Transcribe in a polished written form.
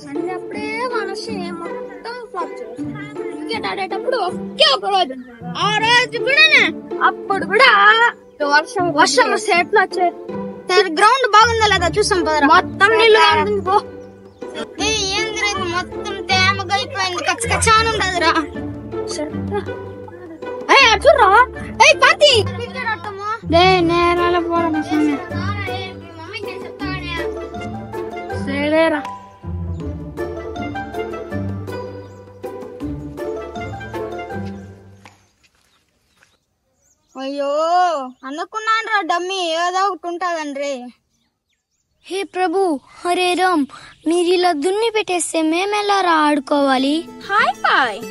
Sunday అప్పుడే మనసు మొత్తం ఫ్లాప్ చేస్తాం. క్రికెట్ ఆడేటప్పుడు ఒకే ఒక రోజు, ఆ రోజు కూడా అప్పుడు కూడా వర్షం వస్తే ఎట్లా వచ్చేది? గ్రౌండ్ బాగుందా లేదా చూసాం పదరా. మొత్తం నీళ్ళు ఏం జరిగింది, మొత్తం తేమగా అయిపోయింది, కచ్చకచ్చాని ఉండదురా. చూడరా పాతి నేరాల పోవడం సరేరా. అయ్యో అనుకున్నాను రా డమ్మి, ఏదో ఒకటి ఉంటుందండ్రి. హే ప్రభు, హరే రామ్, మీరు ఇలా దున్ని పెట్టేస్తే మేమెలా రా ఆడుకోవాలి? Hi bye.